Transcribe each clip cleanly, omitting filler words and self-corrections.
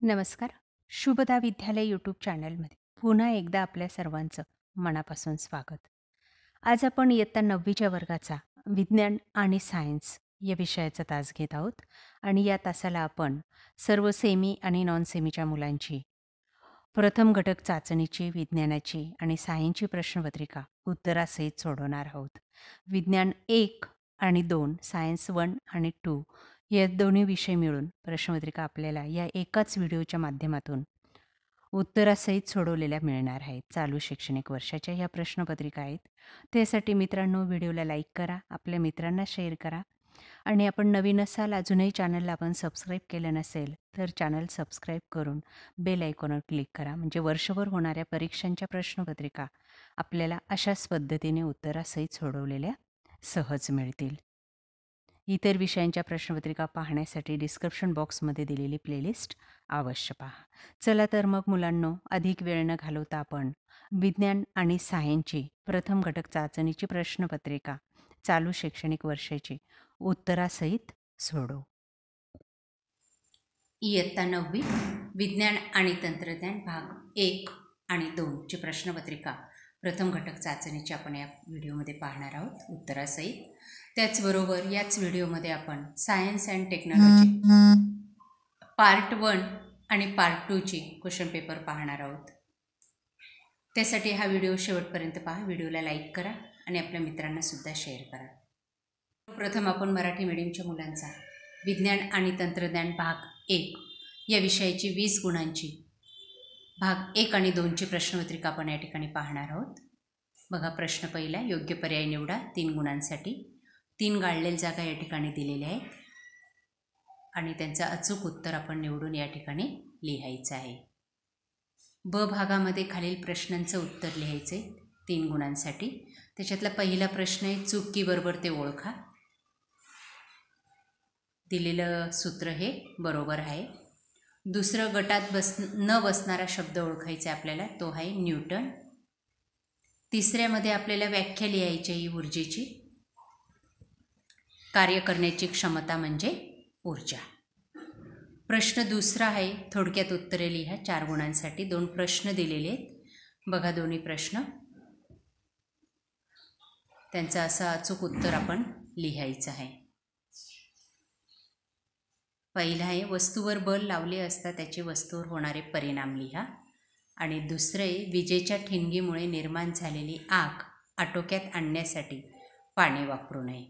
नमस्कार. शुभदा विद्यालय यूट्यूब चॅनलमध्ये पुन्हा एकदा आपल्या सर्वांचं मनापासून स्वागत. आज आपण इयत्ता 9वीच्या वर्गाचा विज्ञान आणि सायन्स या विषयाचा तास घेत आहोत आणि या तासाला आपण सर्व सेमी आणि नॉन सेमीच्या मुलांची प्रथम घटक चाचणीची, विज्ञानाची आणि सायन्सची प्रश्नपत्रिका उत्तरासहित सोडवणार आहोत. विज्ञान 1 आणि 2, सायन्स 1 आणि 2 या दोन्ही विषय मिळून प्रश्नपत्रिका आपल्याला या एकाच व्हिडिओच्या माध्यमातून उत्तरासहित सोडवलेल्या मिळणार आहेत. चालू शैक्षणिक वर्षाच्या ह्या प्रश्नपत्रिका आहेत. त्यासाठी मित्रांनो, व्हिडिओला लाईक करा, आपल्या मित्रांना शेअर करा आणि आपण नवीन असाल, अजूनही चॅनलला आपण सबस्क्राईब केलं नसेल तर चॅनल सबस्क्राईब करून बेल आयकॉनवर क्लिक करा. म्हणजे वर्षभर होणाऱ्या परीक्षांच्या प्रश्नपत्रिका आपल्याला अशाच पद्धतीने उत्तरासहित सोडवलेल्या सहज मिळतील. इतर विषयांच्या प्रश्नपत्रिका पाहण्यासाठी डिस्क्रिप्शन बॉक्समध्ये दिलेली प्लेलिस्ट अवश्य पहा. चला तर मग मुलांनो, अधिक वेळ न घालवता आपण विज्ञान आणि सायन्सची प्रथम घटक चाचणीची प्रश्नपत्रिका चालू शैक्षणिक वर्षाची उत्तरासहित सोडवू. इयत्ता 9वी विज्ञान आणि तंत्रज्ञान भाग 1 आणि 2 ची प्रश्नपत्रिका प्रथम घटक चाचणीची आपण या व्हिडिओमध्ये पाहणार आहोत उत्तरासहित. त्याचबरोबर याच व्हिडिओमध्ये आपण सायन्स अँड टेक्नॉलॉजी पार्ट 1 आणि पार्ट 2ची क्वेश्चन पेपर पाहणार आहोत. त्यासाठी हा व्हिडिओ शेवटपर्यंत पहा. व्हिडिओला लाईक करा आणि आपल्या मित्रांनासुद्धा शेअर करा. प्रथम आपण मराठी मीडियमच्या मुलांचा विज्ञान आणि तंत्रज्ञान भाग 1 या विषयाची 20 गुणांची भाग 1 आणि 2ची प्रश्नपत्रिका आपण या ठिकाणी पाहणार आहोत. बघा, प्रश्न पहिला, योग्य पर्याय निवडा 3 गुणांसाठी. 3 गाळलेल्या जागा या ठिकाणी दिलेल्या आहेत आणि त्यांचं अचूक उत्तर आपण निवडून या ठिकाणी लिहायचं आहे. ब भागामध्ये खालील प्रश्नांचं उत्तर लिहायचं आहे 3 गुणांसाठी. त्याच्यातला पहिला प्रश्न आहे, चूक की बरोबर ते ओळखा. दिलेलं सूत्र हे बरोबर आहे. दुसरं, गटात न बसणारा शब्द ओळखायचा आपल्याला, तो आहे न्यूटन. तिसऱ्यामध्ये आपल्याला व्याख्या लिहायची आहे ऊर्जेची. कार्य करण्याची क्षमता म्हणजे ऊर्जा. प्रश्न दुसरा आहे, थोडक्यात उत्तरे लिहा 4 गुणांसाठी. 2 प्रश्न दिलेले आहेत. बघा, दोन्ही प्रश्न, त्यांचं असं अचूक उत्तर आपण लिहायचं आहे. पहिला आहे, वस्तूवर बल लावले असता त्याचे वस्तूवर होणारे परिणाम लिहा. आणि दुसरे, विजेच्या ठिणगीमुळे निर्माण झालेली आग आटोक्यात आणण्यासाठी पाणी वापरू नये.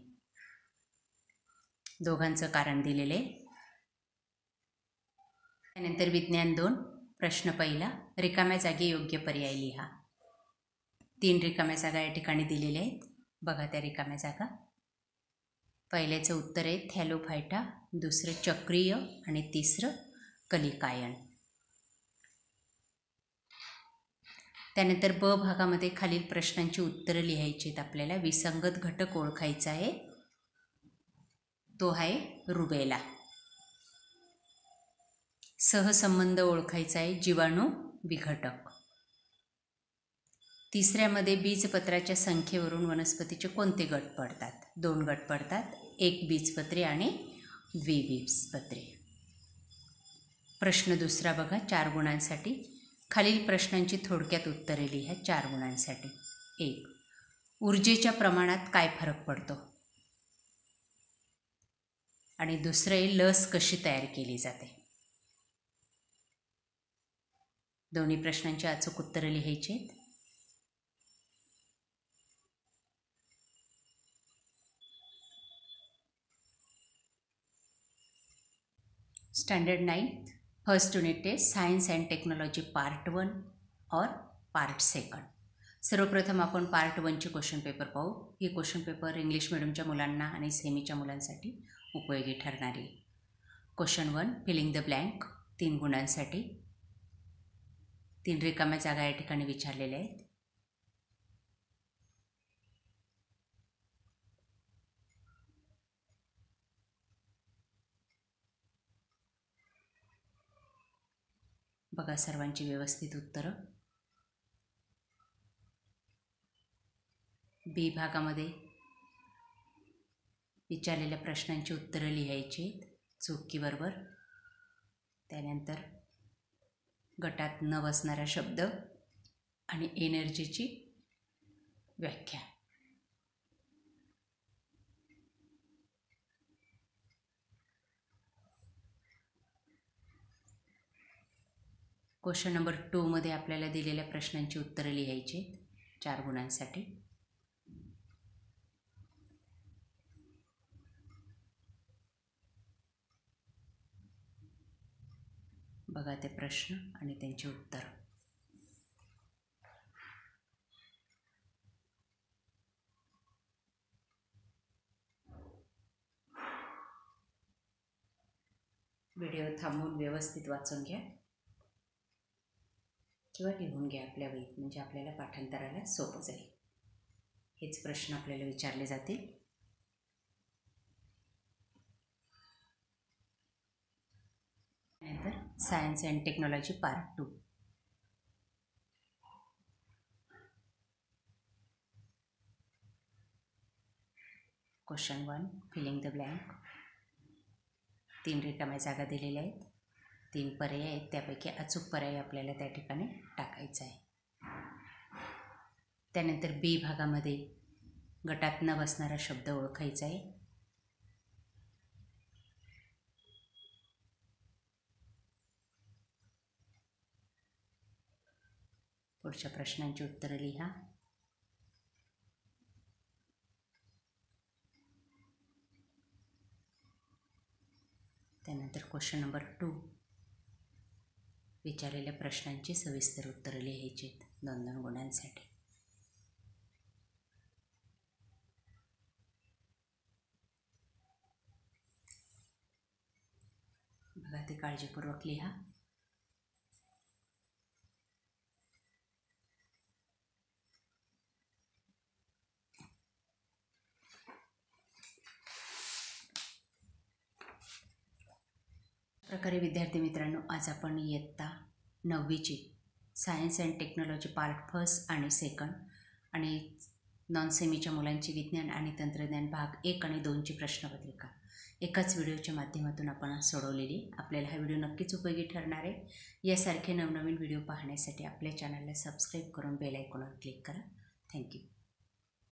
दोघांचं कारण दिलेले. त्यानंतर विज्ञान 2, प्रश्न पहिला, रिकाम्या जागी योग्य पर्याय लिहा. 3 रिकाम्या जागा या ठिकाणी दिलेल्या आहेत. बघा त्या रिकाम्या जागा. पहिल्याचं उत्तर आहे थॅलोफायटा, दुसरं चक्रीय आणि तिसरं कलिकायन. त्यानंतर ब भागामध्ये खालील प्रश्नांची उत्तरं लिहायची आहेत आपल्याला. विसंगत घटक ओळखायचा आहे, तो आहे रुबेला. सहसंबंध ओळखायचा आहे, जीवाणू विघटक. तिसऱ्यामध्ये बीजपत्राच्या संख्येवरून वनस्पतीचे कोणते गट पडतात? 2 गट पडतात, एक बीजपत्रे आणि द्विबीजपत्रे. प्रश्न दुसरा बघा, 4 गुणांसाठी. खालील प्रश्नांची थोडक्यात उत्तरे लिहा 4 गुणांसाठी. 1, ऊर्जेच्या प्रमाणात काय फरक पडतो? आणि दुसरे, लस कशी तयार केली जाते? दोन्ही प्रश्नांची अचूक उत्तरं लिहायची आहेत. Standard 9th first unit test science and technology part 1 और पार्ट 2. सर्वप्रथम आपण पार्ट 1ची क्वेश्चन पेपर पाहू. ही क्वेश्चन पेपर इंग्लिश मिडियमच्या मुलांना आणि सेमीच्या मुलांसाठी उपयोगी ठरणारी. क्वेश्चन 1, फिलिंग द ब्लँक 3 गुणांसाठी. 3 रिकाम्या जागा या ठिकाणी विचारलेल्या आहेत. बघा सर्वांची व्यवस्थित उत्तरं. बी भागामध्ये विचारलेल्या प्रश्नांची उत्तरं लिहायची आहेत, चूक की बरोबर. त्यानंतर गटात न बसणारा शब्द आणि एनर्जीची व्याख्या. क्वेश्चन नंबर 2 मध्ये आपल्याला दिलेल्या प्रश्नांची उत्तरे लिहायची 4 गुणांसाठी. बघा ते प्रश्न आणि त्यांची उत्तर. व्हिडिओ थांबवून व्यवस्थित वाचून घ्या किंवा लिहून घ्या आपल्या वहीत, म्हणजे आपल्याला पाठांतराला सोपं जाईल. हेच प्रश्न आपल्याला विचारले जातील. नंतर science and technology part 2. Question 1 filling the blank. 3 रिकाम्या जागा दिलेल्या आहेत, 3 पर्याय आहेत, त्यापैकी अचूक पर्याय आपल्याला त्या ठिकाणी टाकायचा आहे. त्यानंतर बी भागामध्ये गटात न बसणारा शब्द ओळखायचा आहे. पुढच्या प्रश्नांची उत्तरं लिहा. त्यानंतर क्वेश्चन नंबर 2 विचारलेल्या प्रश्नांची सविस्तर उत्तरं लिहायची आहेत 2-2 गुणांसाठी. बघा ते काळजीपूर्वक लिहा. प्रकारे विद्यार्थी मित्रांनो, आज आपण इयत्ता 9वीची सायन्स अँड टेक्नॉलॉजी पार्ट 1 आणि 2 आणि नॉन सेमीच्या मुलांची विज्ञान आणि तंत्रज्ञान भाग 1 आणि 2ची प्रश्नपत्रिका एकाच व्हिडिओच्या माध्यमातून आपण सोडवलेली. आपल्याला हा व्हिडिओ नक्कीच उपयोगी ठरणार आहे. यासारखे नवनवीन व्हिडिओ पाहण्यासाठी आपल्या चॅनलला सबस्क्राईब करून बेल आयकॉनवर क्लिक करा. थँक्यू.